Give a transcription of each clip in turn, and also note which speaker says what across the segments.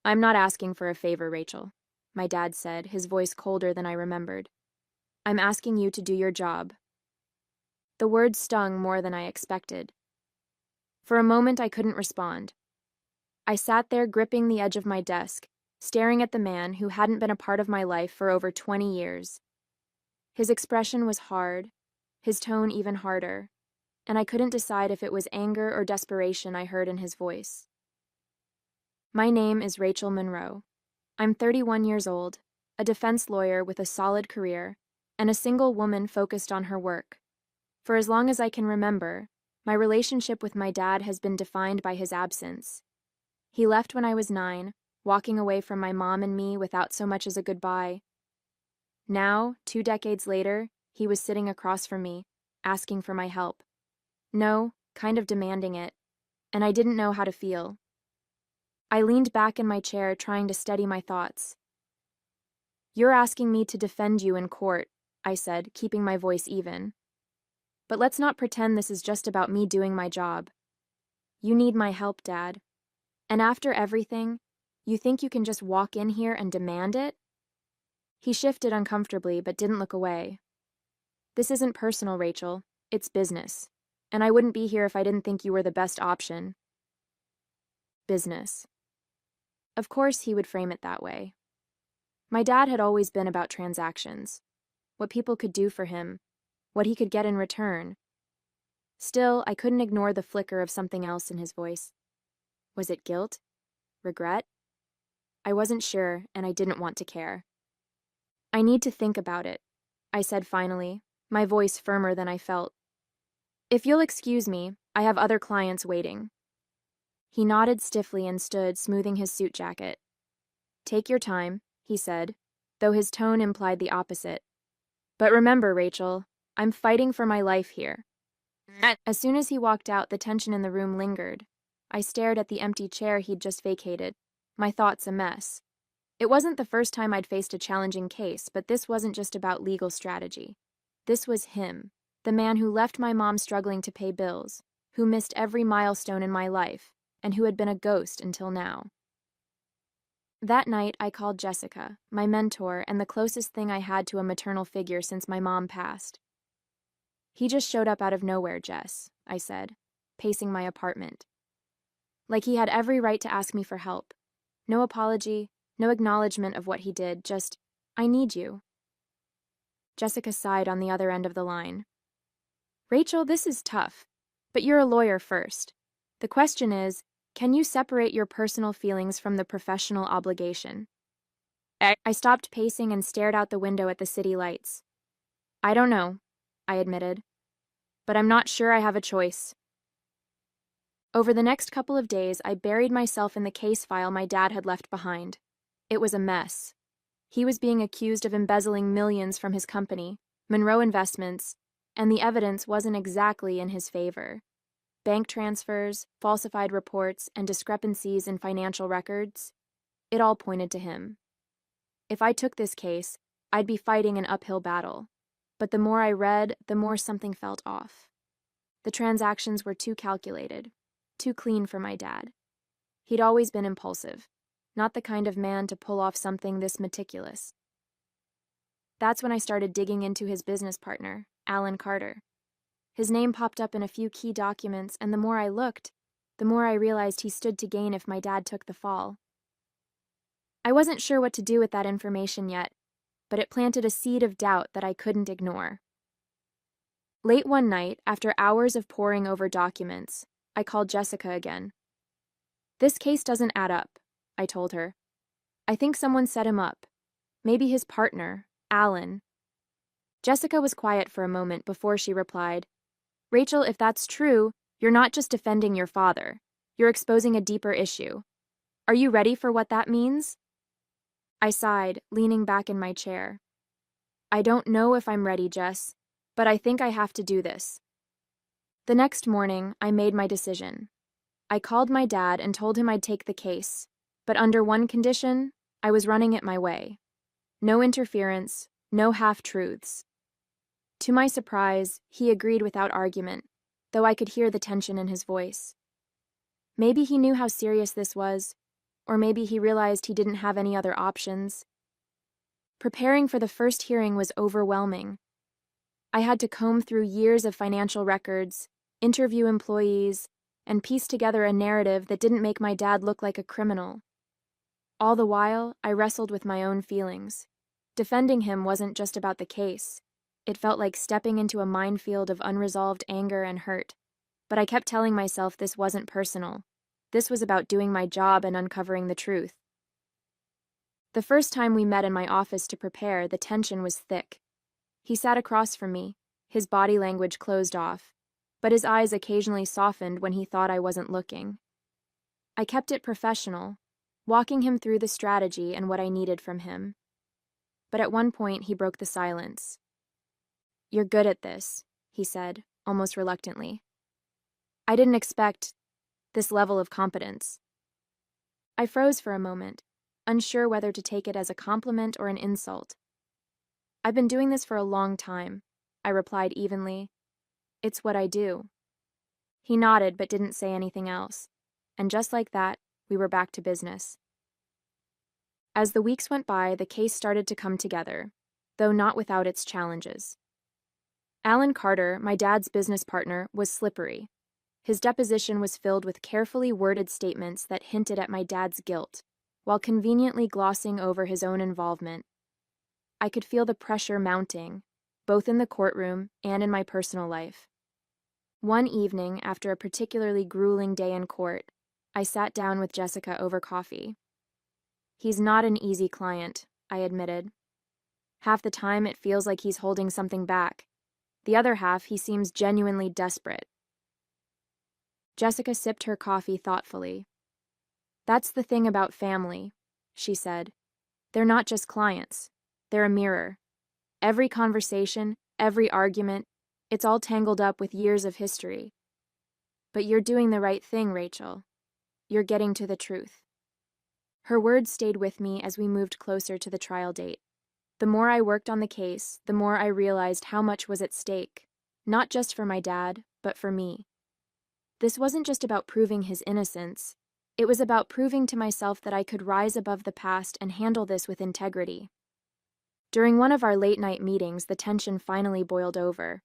Speaker 1: I'm not asking for a favor, Rachel, my dad said, his voice colder than I remembered. I'm asking you to do your job. The words stung more than I expected. For a moment, I couldn't respond. I sat there gripping the edge of my desk, staring at the man who hadn't been a part of my life for over 20 years. His expression was hard, his tone even harder, and I couldn't decide if it was anger or desperation I heard in his voice. My name is Rachel Monroe. I'm 31 years old, a defense lawyer with a solid career, and a single woman focused on her work. For as long as I can remember, my relationship with my dad has been defined by his absence. He left when I was 9, walking away from my mom and me without so much as a goodbye. Now, 2 decades later, he was sitting across from me, asking for my help. No, kind of demanding it, and I didn't know how to feel. I leaned back in my chair, trying to steady my thoughts. You're asking me to defend you in court, I said, keeping my voice even. But let's not pretend this is just about me doing my job. You need my help, Dad. And after everything, you think you can just walk in here and demand it? He shifted uncomfortably, but didn't look away. This isn't personal, Rachel. It's business. And I wouldn't be here if I didn't think you were the best option. Business. Of course he would frame it that way. My dad had always been about transactions, what people could do for him, what he could get in return. Still, I couldn't ignore the flicker of something else in his voice. Was it guilt? Regret? I wasn't sure, and I didn't want to care. I need to think about it, I said finally, my voice firmer than I felt. If you'll excuse me, I have other clients waiting. He nodded stiffly and stood, smoothing his suit jacket. Take your time, he said, though his tone implied the opposite. But remember, Rachel, I'm fighting for my life here. As soon as he walked out, the tension in the room lingered. I stared at the empty chair he'd just vacated, my thoughts a mess. It wasn't the first time I'd faced a challenging case, but this wasn't just about legal strategy. This was him, the man who left my mom struggling to pay bills, who missed every milestone in my life, and who had been a ghost until now. That night, I called Jessica, my mentor and the closest thing I had to a maternal figure since my mom passed. He just showed up out of nowhere, Jess, I said, pacing my apartment. Like he had every right to ask me for help. No apology, no acknowledgement of what he did, just, I need you. Jessica sighed on the other end of the line. Rachel, this is tough, but you're a lawyer first. The question is, can you separate your personal feelings from the professional obligation? I stopped pacing and stared out the window at the city lights. I don't know, I admitted, but I'm not sure I have a choice. Over the next couple of days, I buried myself in the case file my dad had left behind. It was a mess. He was being accused of embezzling millions from his company, Monroe Investments, and the evidence wasn't exactly in his favor. Bank transfers, falsified reports, and discrepancies in financial records, it all pointed to him. If I took this case, I'd be fighting an uphill battle. But the more I read, the more something felt off. The transactions were too calculated, too clean for my dad. He'd always been impulsive, not the kind of man to pull off something this meticulous. That's when I started digging into his business partner, Alan Carter. His name popped up in a few key documents, and the more I looked, the more I realized he stood to gain if my dad took the fall. I wasn't sure what to do with that information yet, but it planted a seed of doubt that I couldn't ignore. Late one night, after hours of poring over documents, I called Jessica again. This case doesn't add up, I told her. I think someone set him up. Maybe his partner, Alan. Jessica was quiet for a moment before she replied, Rachel, if that's true, you're not just defending your father. You're exposing a deeper issue. Are you ready for what that means? I sighed, leaning back in my chair. I don't know if I'm ready, Jess, but I think I have to do this. The next morning, I made my decision. I called my dad and told him I'd take the case, but under one condition, I was running it my way. No interference, no half-truths. To my surprise, he agreed without argument, though I could hear the tension in his voice. Maybe he knew how serious this was. Or maybe he realized he didn't have any other options. Preparing for the first hearing was overwhelming. I had to comb through years of financial records, interview employees, and piece together a narrative that didn't make my dad look like a criminal. All the while, I wrestled with my own feelings. Defending him wasn't just about the case. It felt like stepping into a minefield of unresolved anger and hurt. But I kept telling myself this wasn't personal. This was about doing my job and uncovering the truth. The first time we met in my office to prepare, the tension was thick. He sat across from me, his body language closed off, but his eyes occasionally softened when he thought I wasn't looking. I kept it professional, walking him through the strategy and what I needed from him. But at one point, he broke the silence. "You're good at this," he said, almost reluctantly. I didn't expect this level of competence. I froze for a moment, unsure whether to take it as a compliment or an insult. "I've been doing this for a long time," I replied evenly. "It's what I do." He nodded but didn't say anything else, and just like that, we were back to business. As the weeks went by, the case started to come together, though not without its challenges. Alan Carter, my dad's business partner, was slippery. His deposition was filled with carefully worded statements that hinted at my dad's guilt, while conveniently glossing over his own involvement. I could feel the pressure mounting, both in the courtroom and in my personal life. One evening, after a particularly grueling day in court, I sat down with Jessica over coffee. "He's not an easy client," I admitted. "Half the time it feels like he's holding something back. The other half, he seems genuinely desperate." Jessica sipped her coffee thoughtfully. "That's the thing about family," she said. "They're not just clients. They're a mirror. Every conversation, every argument, it's all tangled up with years of history. But you're doing the right thing, Rachel. You're getting to the truth." Her words stayed with me as we moved closer to the trial date. The more I worked on the case, the more I realized how much was at stake, not just for my dad, but for me. This wasn't just about proving his innocence. It was about proving to myself that I could rise above the past and handle this with integrity. During one of our late-night meetings, the tension finally boiled over.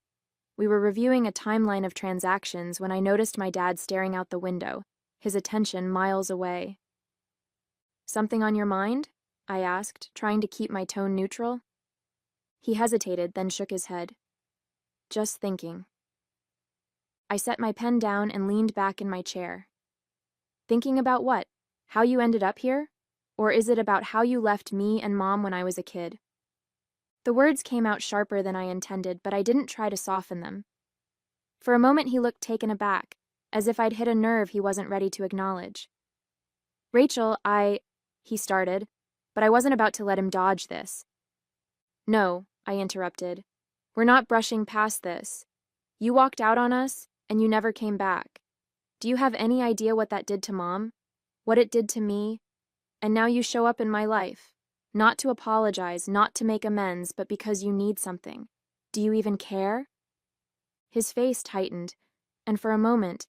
Speaker 1: We were reviewing a timeline of transactions when I noticed my dad staring out the window, his attention miles away. "Something on your mind?" I asked, trying to keep my tone neutral. He hesitated, then shook his head. "Just thinking." I set my pen down and leaned back in my chair. "Thinking about what? How you ended up here? Or is it about how you left me and Mom when I was a kid?" The words came out sharper than I intended, but I didn't try to soften them. For a moment he looked taken aback, as if I'd hit a nerve he wasn't ready to acknowledge. "Rachel, he started, but I wasn't about to let him dodge this. "No," I interrupted. "We're not brushing past this. You walked out on us, and you never came back. Do you have any idea what that did to Mom? What it did to me? And now you show up in my life. Not to apologize, not to make amends, but because you need something. Do you even care?" His face tightened, and for a moment,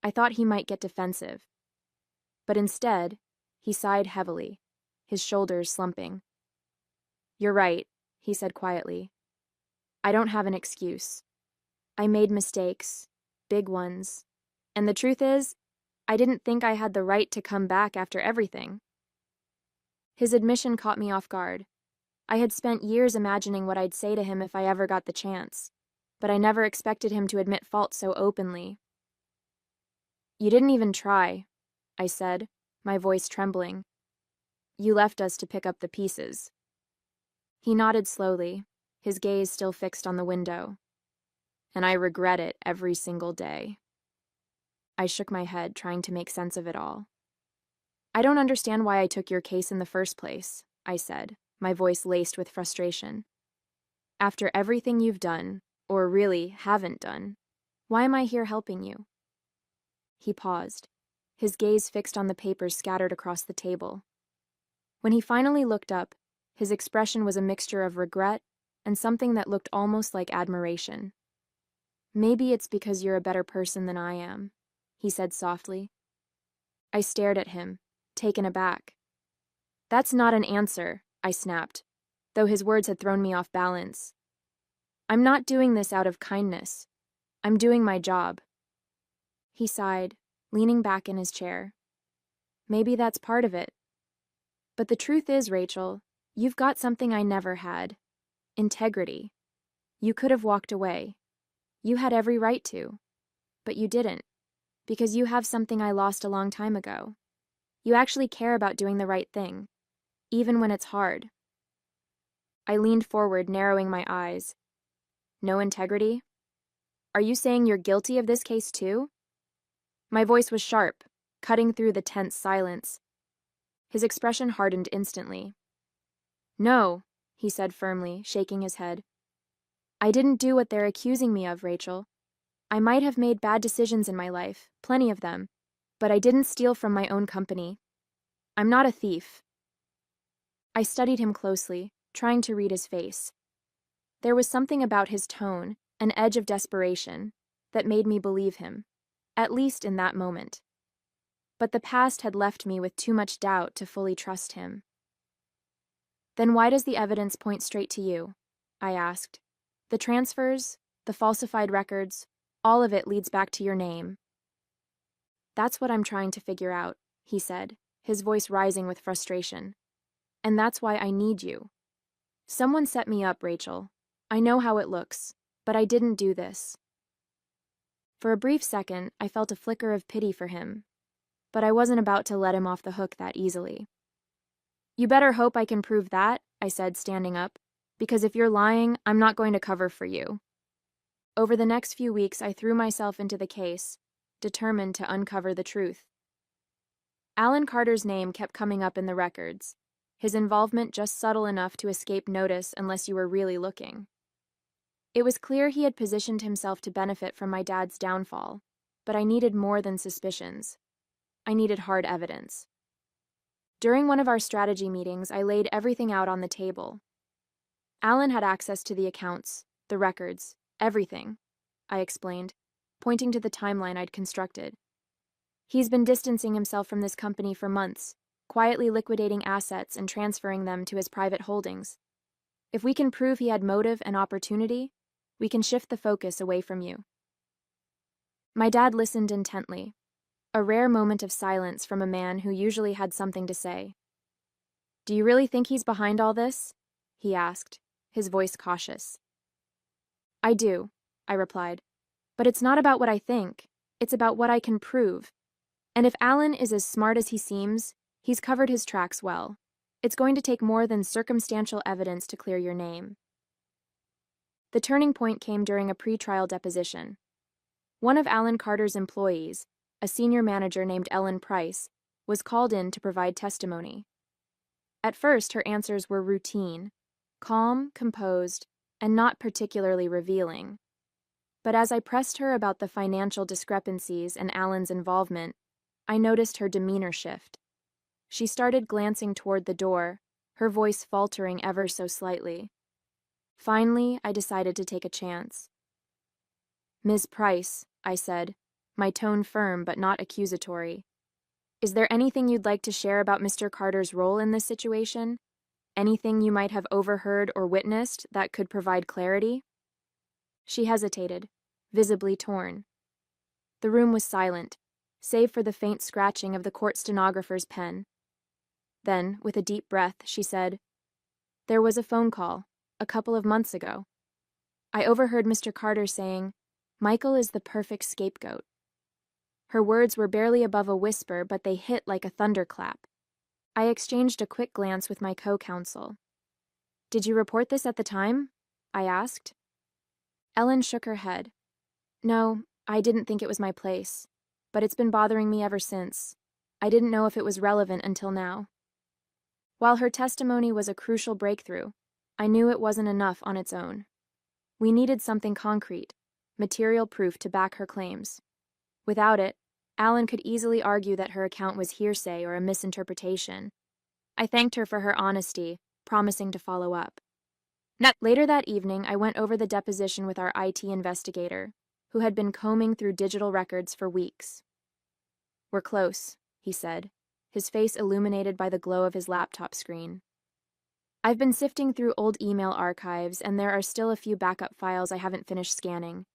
Speaker 1: I thought he might get defensive. But instead, he sighed heavily, his shoulders slumping. "You're right," he said quietly. "I don't have an excuse. I made mistakes, big ones. And the truth is, I didn't think I had the right to come back after everything." His admission caught me off guard. I had spent years imagining what I'd say to him if I ever got the chance, but I never expected him to admit fault so openly. "You didn't even try," I said, my voice trembling. "You left us to pick up the pieces." He nodded slowly, his gaze still fixed on the window. "And I regret it every single day." I shook my head, trying to make sense of it all. "I don't understand why I took your case in the first place," I said, my voice laced with frustration. "After everything you've done, or really haven't done, why am I here helping you?" He paused, his gaze fixed on the papers scattered across the table. When he finally looked up, his expression was a mixture of regret and something that looked almost like admiration. "Maybe it's because you're a better person than I am," he said softly. I stared at him, taken aback. That's not an answer, I snapped, though his words had thrown me off balance. I'm not doing this out of kindness. I'm doing my job. He sighed, leaning back in his chair. Maybe that's part of it. But the truth is, Rachel, you've got something I never had. Integrity. You could have walked away. You had every right to. But you didn't. Because you have something I lost a long time ago. You actually care about doing the right thing, even when it's hard. I leaned forward, narrowing my eyes. No integrity? Are you saying you're guilty of this case too? My voice was sharp, cutting through the tense silence. His expression hardened instantly. No, he said firmly, shaking his head. I didn't do what they're accusing me of, Rachel. I might have made bad decisions in my life, plenty of them, but I didn't steal from my own company. I'm not a thief. I studied him closely, trying to read his face. There was something about his tone, an edge of desperation, that made me believe him, at least in that moment. But the past had left me with too much doubt to fully trust him. Then why does the evidence point straight to you? I asked. The transfers, the falsified records, all of it leads back to your name. That's what I'm trying to figure out, he said, his voice rising with frustration. And that's why I need you. Someone set me up, Rachel. I know how it looks, but I didn't do this. For a brief second, I felt a flicker of pity for him, but I wasn't about to let him off the hook that easily. You better hope I can prove that, I said, standing up, because if you're lying, I'm not going to cover for you. Over the next few weeks, I threw myself into the case, determined to uncover the truth. Alan Carter's name kept coming up in the records, his involvement just subtle enough to escape notice unless you were really looking. It was clear he had positioned himself to benefit from my dad's downfall, but I needed more than suspicions. I needed hard evidence. During one of our strategy meetings, I laid everything out on the table. Alan had access to the accounts, the records, everything, I explained, pointing to the timeline I'd constructed. He's been distancing himself from this company for months, quietly liquidating assets and transferring them to his private holdings. If we can prove he had motive and opportunity, we can shift the focus away from you. My dad listened intently, a rare moment of silence from a man who usually had something to say. Do you really think he's behind all this? He asked, his voice cautious. I do, I replied. But it's not about what I think, it's about what I can prove. And if Alan is as smart as he seems, he's covered his tracks well. It's going to take more than circumstantial evidence to clear your name. The turning point came during a pre-trial deposition. One of Alan Carter's employees, a senior manager named Ellen Price, was called in to provide testimony. At first, her answers were routine, calm, composed, and not particularly revealing. But as I pressed her about the financial discrepancies and Alan's involvement, I noticed her demeanor shift. She started glancing toward the door, her voice faltering ever so slightly. Finally, I decided to take a chance. Ms. Price, I said, my tone firm but not accusatory. Is there anything you'd like to share about Mr. Carter's role in this situation? Anything you might have overheard or witnessed that could provide clarity? She hesitated, visibly torn. The room was silent, save for the faint scratching of the court stenographer's pen. Then, with a deep breath, she said, There was a phone call, a couple of months ago. I overheard Mr. Carter saying, Michael is the perfect scapegoat. Her words were barely above a whisper, but they hit like a thunderclap. I exchanged a quick glance with my co-counsel. Did you report this at the time? I asked. Ellen shook her head. No, I didn't think it was my place, but it's been bothering me ever since. I didn't know if it was relevant until now. While her testimony was a crucial breakthrough, I knew it wasn't enough on its own. We needed something concrete, material proof to back her claims. Without it, Alan could easily argue that her account was hearsay or a misinterpretation. I thanked her for her honesty, promising to follow up. Later that evening, I went over the deposition with our IT investigator, who had been combing through digital records for weeks. We're close, he said, his face illuminated by the glow of his laptop screen. I've been sifting through old email archives, and there are still a few backup files I haven't finished scanning.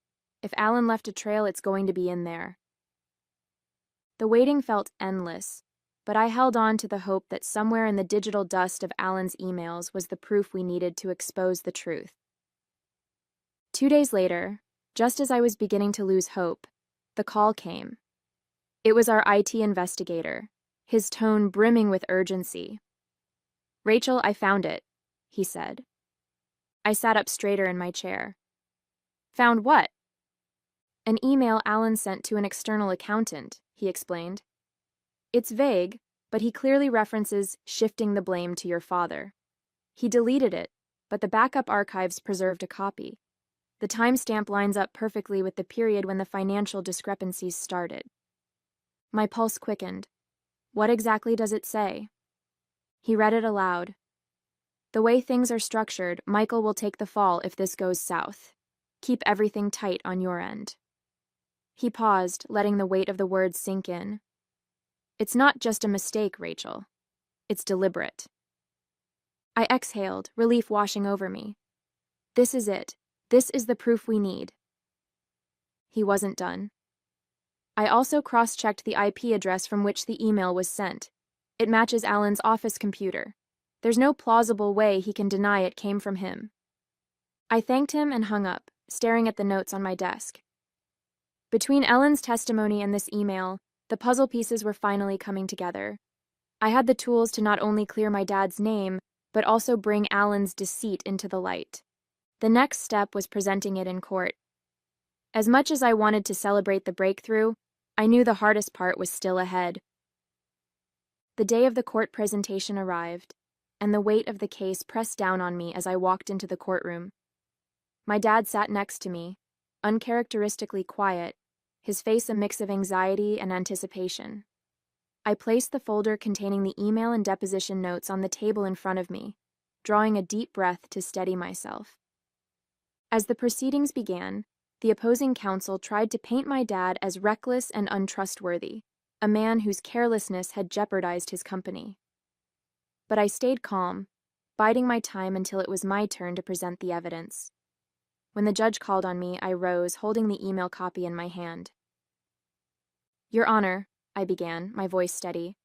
Speaker 1: If Alan left a trail, it's going to be in there. The waiting felt endless, but I held on to the hope that somewhere in the digital dust of Alan's emails was the proof we needed to expose the truth. 2 days later, just as I was beginning to lose hope, the call came. It was our IT investigator, his tone brimming with urgency. "Rachel, I found it," he said. I sat up straighter in my chair. "Found what?" "An email Alan sent to an external accountant," he explained. "It's vague, but he clearly references shifting the blame to your father. He deleted it, but the backup archives preserved a copy. The timestamp lines up perfectly with the period when the financial discrepancies started." My pulse quickened. "What exactly does it say?" He read it aloud. "The way things are structured, Michael will take the fall if this goes south. Keep everything tight on your end." He paused, letting the weight of the words sink in. "It's not just a mistake, Rachel. It's deliberate." I exhaled, relief washing over me. This is it. This is the proof we need. He wasn't done. I also cross-checked the IP address from which the email was sent. It matches Alan's office computer. There's no plausible way he can deny it came from him. I thanked him and hung up, staring at the notes on my desk. Between Ellen's testimony and this email, the puzzle pieces were finally coming together. I had the tools to not only clear my dad's name, but also bring Alan's deceit into the light. The next step was presenting it in court. As much as I wanted to celebrate the breakthrough, I knew the hardest part was still ahead. The day of the court presentation arrived, and the weight of the case pressed down on me as I walked into the courtroom. My dad sat next to me, uncharacteristically quiet, his face a mix of anxiety and anticipation. I placed the folder containing the email and deposition notes on the table in front of me, drawing a deep breath to steady myself. As the proceedings began, the opposing counsel tried to paint my dad as reckless and untrustworthy, a man whose carelessness had jeopardized his company. But I stayed calm, biding my time until it was my turn to present the evidence. When the judge called on me, I rose, holding the email copy in my hand. "Your Honor," I began, my voice steady,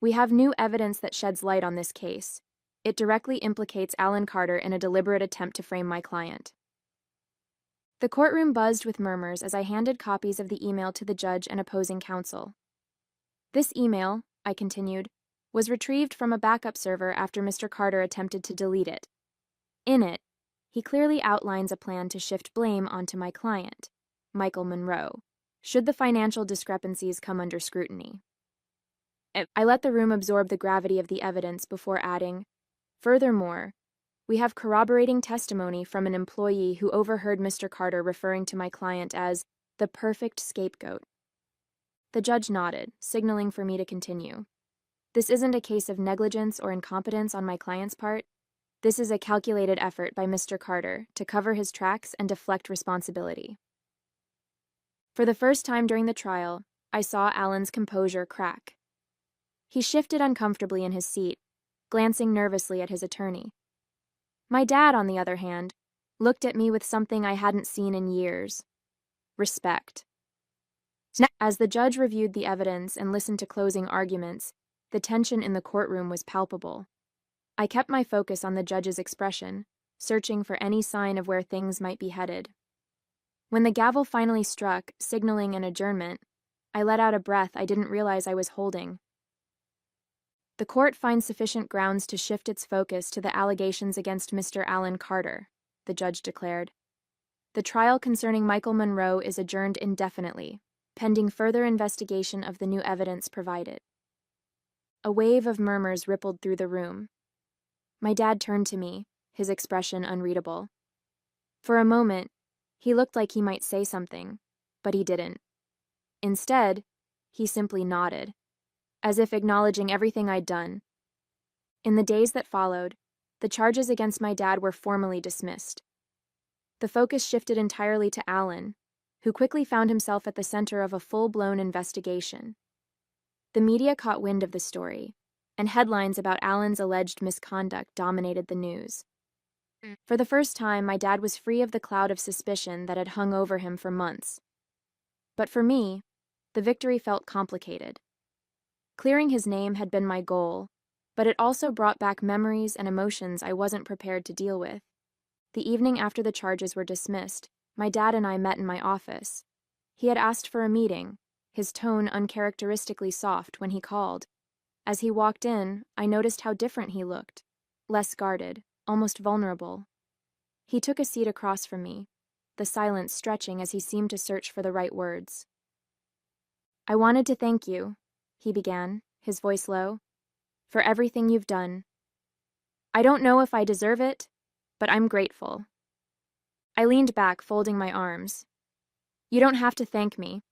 Speaker 1: "we have new evidence that sheds light on this case. It directly implicates Alan Carter in a deliberate attempt to frame my client." The courtroom buzzed with murmurs as I handed copies of the email to the judge and opposing counsel. "This email," I continued, "was retrieved from a backup server after Mr. Carter attempted to delete it. In it, he clearly outlines a plan to shift blame onto my client, Michael Monroe, should the financial discrepancies come under scrutiny." I let the room absorb the gravity of the evidence before adding, "Furthermore, we have corroborating testimony from an employee who overheard Mr. Carter referring to my client as the perfect scapegoat." The judge nodded, signaling for me to continue. "This isn't a case of negligence or incompetence on my client's part. This is a calculated effort by Mr. Carter to cover his tracks and deflect responsibility." For the first time during the trial, I saw Alan's composure crack. He shifted uncomfortably in his seat, glancing nervously at his attorney. My dad, on the other hand, looked at me with something I hadn't seen in years: respect. As the judge reviewed the evidence and listened to closing arguments, the tension in the courtroom was palpable. I kept my focus on the judge's expression, searching for any sign of where things might be headed. When the gavel finally struck, signaling an adjournment, I let out a breath I didn't realize I was holding. "The court finds sufficient grounds to shift its focus to the allegations against Mr. Alan Carter," the judge declared. "The trial concerning Michael Monroe is adjourned indefinitely, pending further investigation of the new evidence provided." A wave of murmurs rippled through the room. My dad turned to me, his expression unreadable. For a moment, he looked like he might say something, but he didn't. Instead, he simply nodded, as if acknowledging everything I'd done. In the days that followed, the charges against my dad were formally dismissed. The focus shifted entirely to Alan, who quickly found himself at the center of a full-blown investigation. The media caught wind of the story, and headlines about Alan's alleged misconduct dominated the news. For the first time, my dad was free of the cloud of suspicion that had hung over him for months. But for me, the victory felt complicated. Clearing his name had been my goal, but it also brought back memories and emotions I wasn't prepared to deal with. The evening after the charges were dismissed, my dad and I met in my office. He had asked for a meeting, his tone uncharacteristically soft when he called. As he walked in, I noticed how different he looked, less guarded, almost vulnerable. He took a seat across from me, the silence stretching as he seemed to search for the right words. "I wanted to thank you," he began, his voice low, "for everything you've done. I don't know if I deserve it, but I'm grateful." I leaned back, folding my arms. "You don't have to thank me.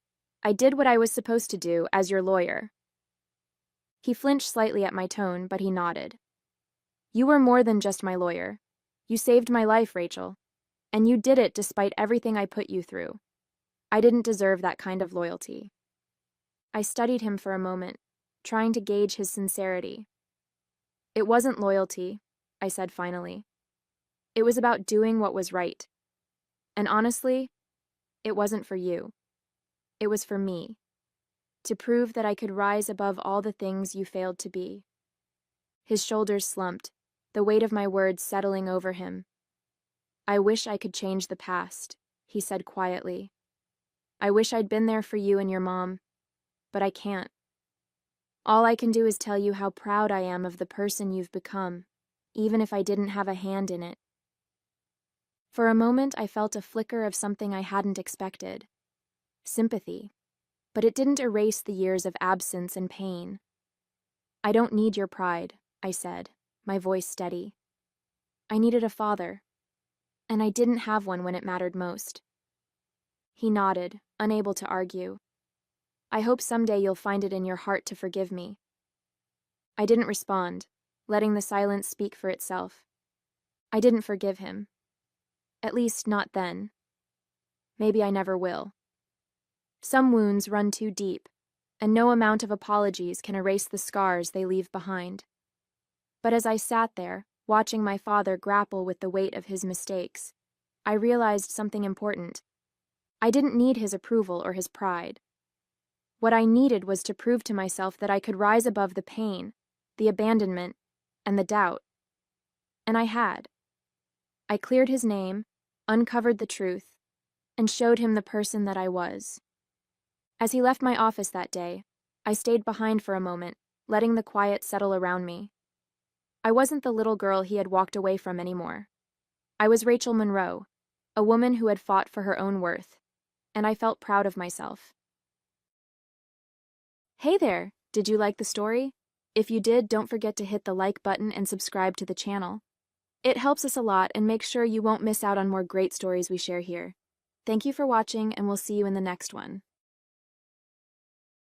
Speaker 1: I did what I was supposed to do as your lawyer." He flinched slightly at my tone, but he nodded. "You were more than just my lawyer. You saved my life, Rachel. And you did it despite everything I put you through. I didn't deserve that kind of loyalty." I studied him for a moment, trying to gauge his sincerity. "It wasn't loyalty," I said finally. "It was about doing what was right. And honestly, it wasn't for you. It was for me. To prove that I could rise above all the things you failed to be." His shoulders slumped, the weight of my words settling over him. "I wish I could change the past," he said quietly. "I wish I'd been there for you and your mom, but I can't. All I can do is tell you how proud I am of the person you've become, even if I didn't have a hand in it." For a moment, I felt a flicker of something I hadn't expected. Sympathy. But it didn't erase the years of absence and pain. "I don't need your pride," I said, my voice steady. "I needed a father. And I didn't have one when it mattered most." He nodded, unable to argue. "I hope someday you'll find it in your heart to forgive me." I didn't respond, letting the silence speak for itself. I didn't forgive him. At least, not then. Maybe I never will. Some wounds run too deep, and no amount of apologies can erase the scars they leave behind. But as I sat there, watching my father grapple with the weight of his mistakes, I realized something important. I didn't need his approval or his pride. What I needed was to prove to myself that I could rise above the pain, the abandonment, and the doubt. And I had. I cleared his name, uncovered the truth, and showed him the person that I was. As he left my office that day, I stayed behind for a moment, letting the quiet settle around me. I wasn't the little girl he had walked away from anymore. I was Rachel Monroe, a woman who had fought for her own worth, and I felt proud of myself. Hey there! Did you like the story? If you did, don't forget to hit the like button and subscribe to the channel. It helps us a lot and makes sure you won't miss out on more great stories we share here. Thank you for watching, and we'll see you in the next one.